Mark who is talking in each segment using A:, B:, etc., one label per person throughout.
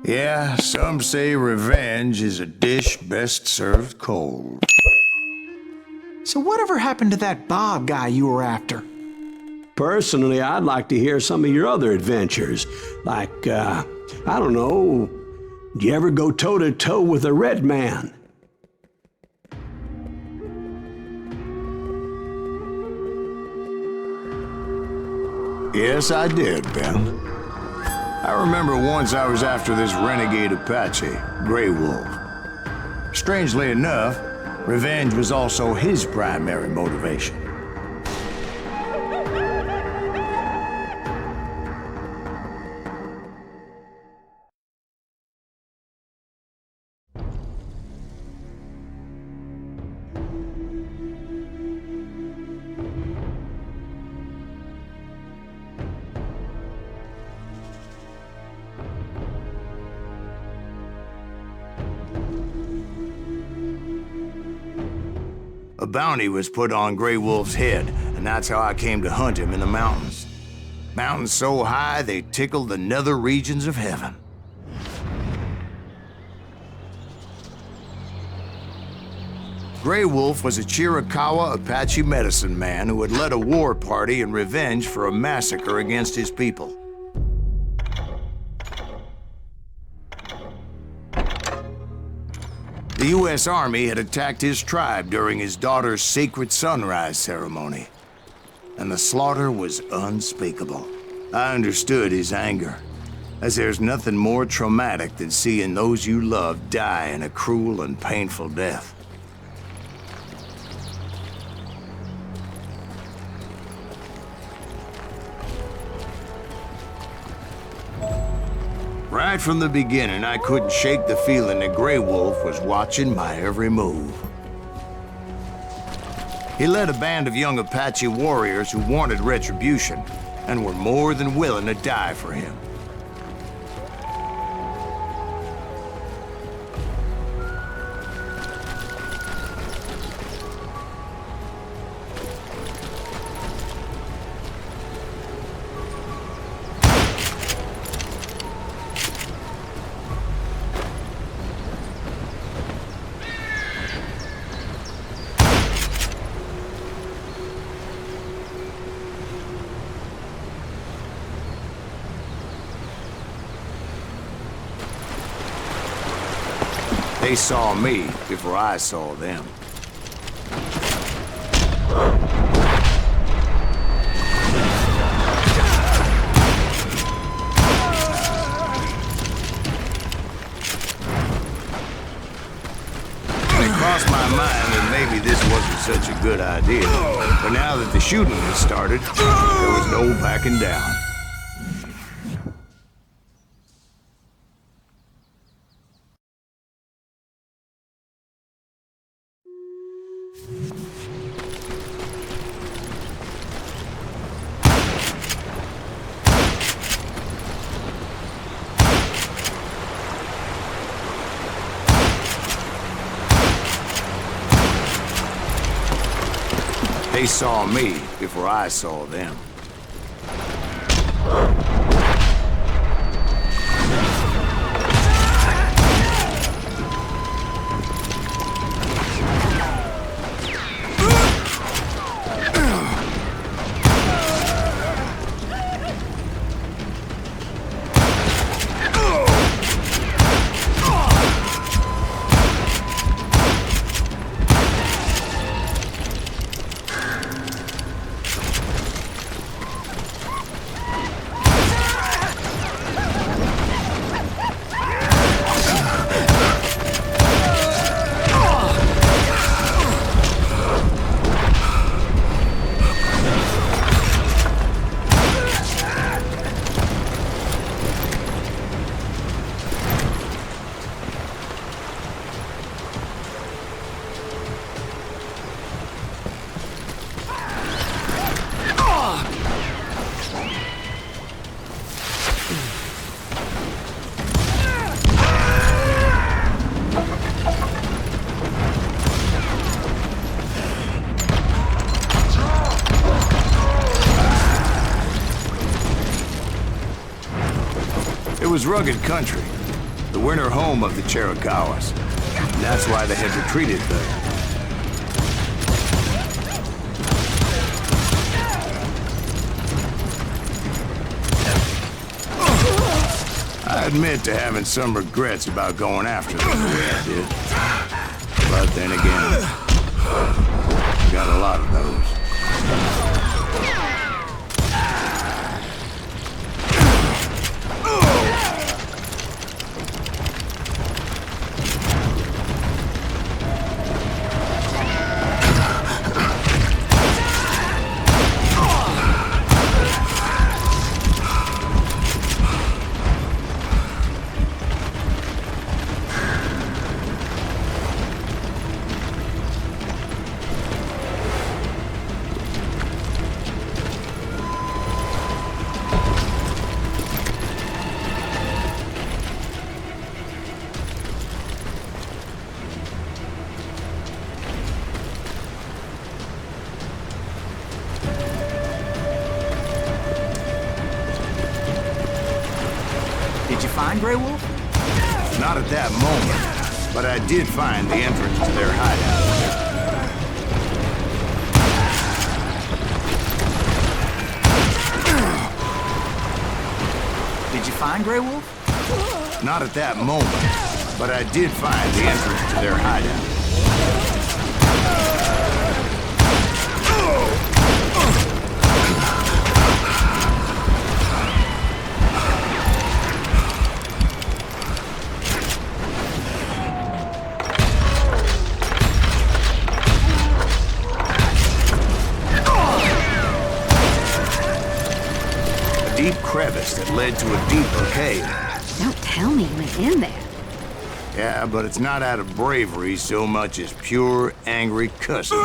A: Yeah, some say revenge is a dish best served cold.
B: So whatever happened to that Bob guy you were after?
C: Personally, I'd like to hear some of your other adventures. Like, I don't know, did you ever go toe-to-toe with a red man?
A: Yes, I did, Ben. I remember once I was after this renegade Apache, Grey Wolf. Strangely enough, revenge was also his primary motivation. A bounty was put on Grey Wolf's head, and that's how I came to hunt him in the mountains. Mountains so high they tickled the nether regions of heaven. Grey Wolf was a Chiricahua Apache medicine man who had led a war party in revenge for a massacre against his people. The U.S. Army had attacked his tribe during his daughter's sacred sunrise ceremony, and the slaughter was unspeakable. I understood his anger, as there's nothing more traumatic than seeing those you love die in a cruel and painful death. Right from the beginning, I couldn't shake the feeling that Grey Wolf was watching my every move. He led a band of young Apache warriors who wanted retribution and were more than willing to die for him. They saw me before I saw them. It crossed my mind that maybe this wasn't such a good idea. But now that the shooting had started, there was no backing down. They saw me before I saw them. It was rugged country, the winter home of the Chiricahuas. And that's why they had retreated there. I admit to having some regrets about going after them the way I did. But then again, got a lot of those.
B: Did you find Grey Wolf?
A: Not at that moment, but I did find the entrance to their hideout.
B: Did you find Grey Wolf?
A: Not at that moment, but I did find the entrance to their hideout. Deep crevice that led to a deeper cave.
D: Don't tell me you went in there.
A: Yeah, but it's not out of bravery so much as pure, angry cussing.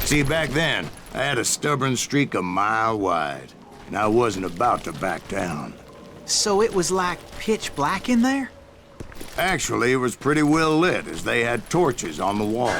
A: See, back then, I had a stubborn streak a mile wide, and I wasn't about to back down.
B: So it was like pitch black in there?
A: Actually, it was pretty well lit, as they had torches on the walls.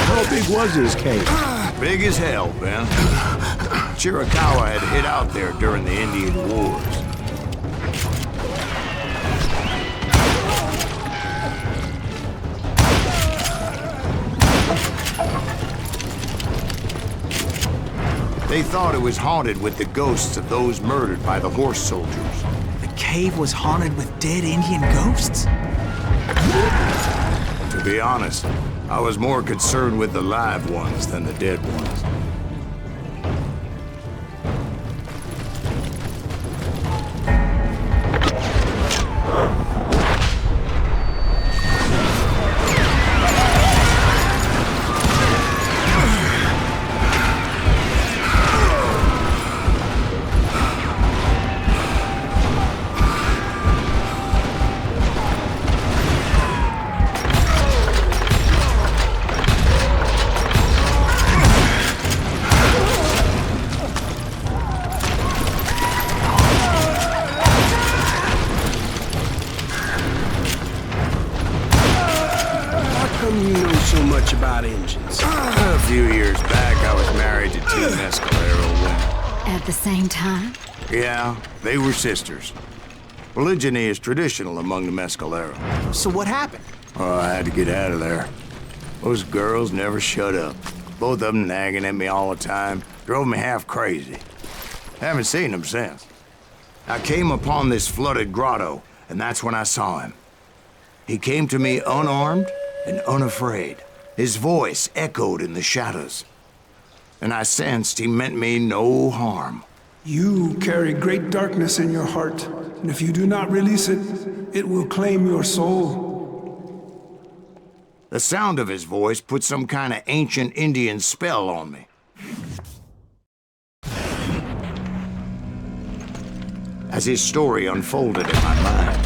C: How big was this cave?
A: Big as hell, Ben. Chiricahua had hid out there during the Indian Wars. They thought it was haunted with the ghosts of those murdered by the horse soldiers.
B: The cave was haunted with dead Indian ghosts?
A: To be honest, I was more concerned with the live ones than the dead ones.
C: You know so much about engines.
A: A few years back, I was married to two Mescalero women.
D: At the same time?
A: Yeah, they were sisters. Polygyny is traditional among the Mescaleros.
B: So what happened?
A: Oh, I had to get out of there. Those girls never shut up. Both of them nagging at me all the time. Drove me half crazy. Haven't seen them since. I came upon this flooded grotto, and that's when I saw him. He came to me unarmed and unafraid. His voice echoed in the shadows. And I sensed he meant me no harm.
E: You carry great darkness in your heart, and if you do not release it, it will claim your soul.
A: The sound of his voice put some kind of ancient Indian spell on me. As his story unfolded in my mind,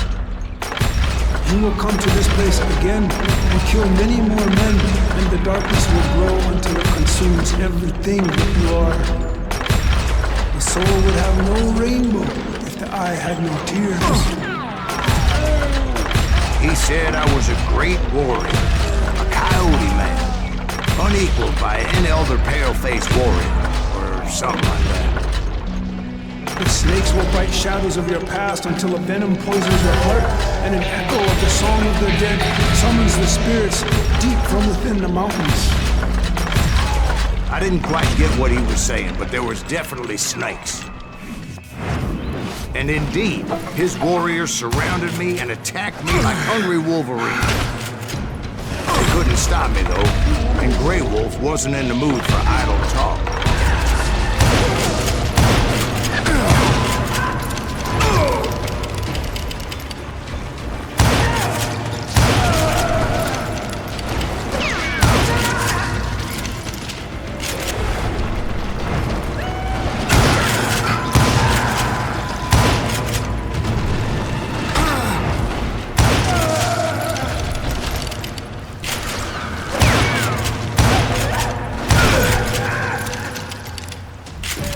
E: You will come to this place again and kill many more men, and the darkness will grow until it consumes everything that you are. The soul would have no rainbow if the eye had no tears.
A: he said I was a great warrior, a coyote man, unequaled by any other pale-faced warrior, or something like that.
E: The snakes will bite shadows of your past until a venom poisons your heart, and an echo of the song of the dead summons the spirits deep from within the mountains.
A: I didn't quite get what he was saying, but there was definitely snakes. And indeed, his warriors surrounded me and attacked me like hungry wolverines. They couldn't stop me, though, and Grey Wolf wasn't in the mood for idle talk.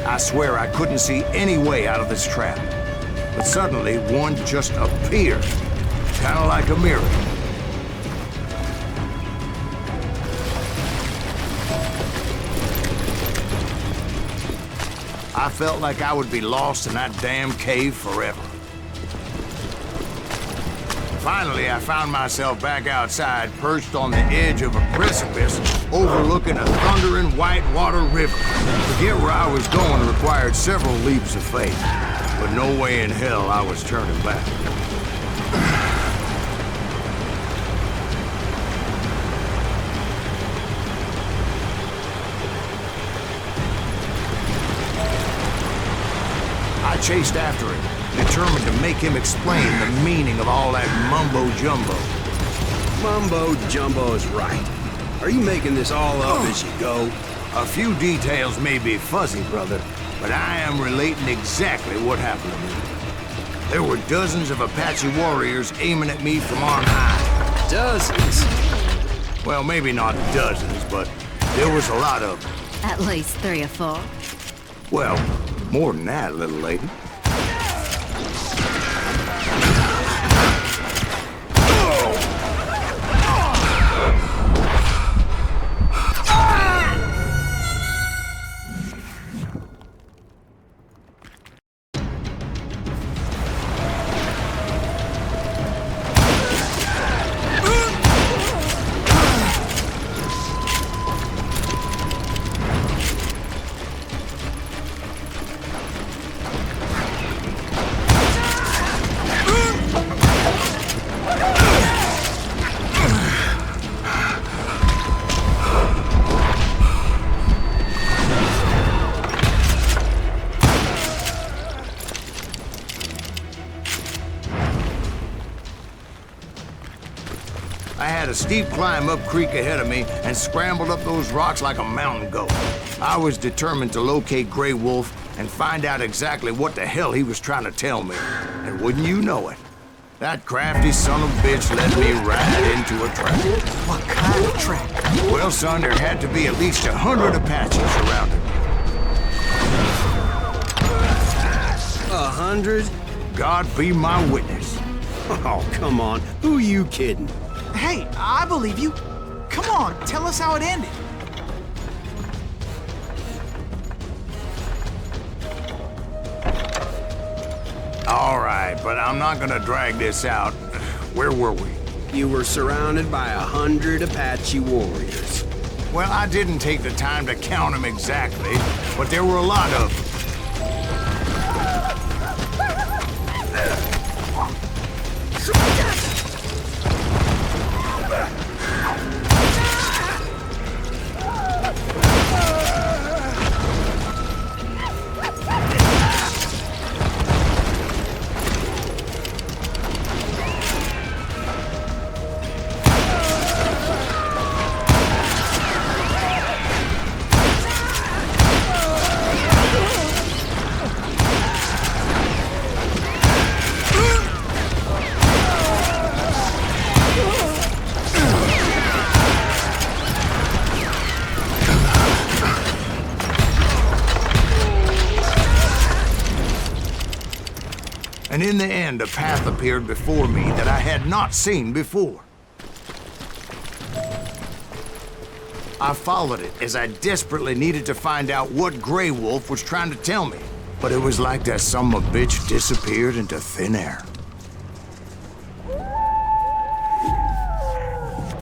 A: I swear I couldn't see any way out of this trap. But suddenly, one just appeared, kind of like a miracle. I felt like I would be lost in that damn cave forever. Finally, I found myself back outside, perched on the edge of a precipice, overlooking a thundering whitewater river. To get where I was going required several leaps of faith, but no way in hell I was turning back. I chased after him, determined to make him explain the meaning of all that mumbo-jumbo.
C: Mumbo-jumbo is right. Are you making this all up as you go?
A: A few details may be fuzzy, brother, but I am relating exactly what happened to me. There were dozens of Apache warriors aiming at me from on high.
C: Dozens?
A: Well, maybe not dozens, but there was a lot of them.
D: At least 3 or 4.
A: Well, more than that, little lady. I had a steep climb up creek ahead of me and scrambled up those rocks like a mountain goat. I was determined to locate Grey Wolf and find out exactly what the hell he was trying to tell me. And wouldn't you know it, that crafty son of a bitch led me right into a trap.
B: What kind of trap?
A: Well, son, there had to be at least 100 Apaches around him.
C: 100?
A: God be my witness.
C: Oh, come on. Who are you kidding?
B: Hey, I believe you. Come on, tell us how it ended.
A: All right, but I'm not gonna drag this out. Where were we?
F: You were surrounded by 100 Apache warriors.
A: Well, I didn't take the time to count them exactly, but there were a lot of them. And in the end, a path appeared before me that I had not seen before. I followed it as I desperately needed to find out what Grey Wolf was trying to tell me. But it was like that son of a bitch disappeared into thin air.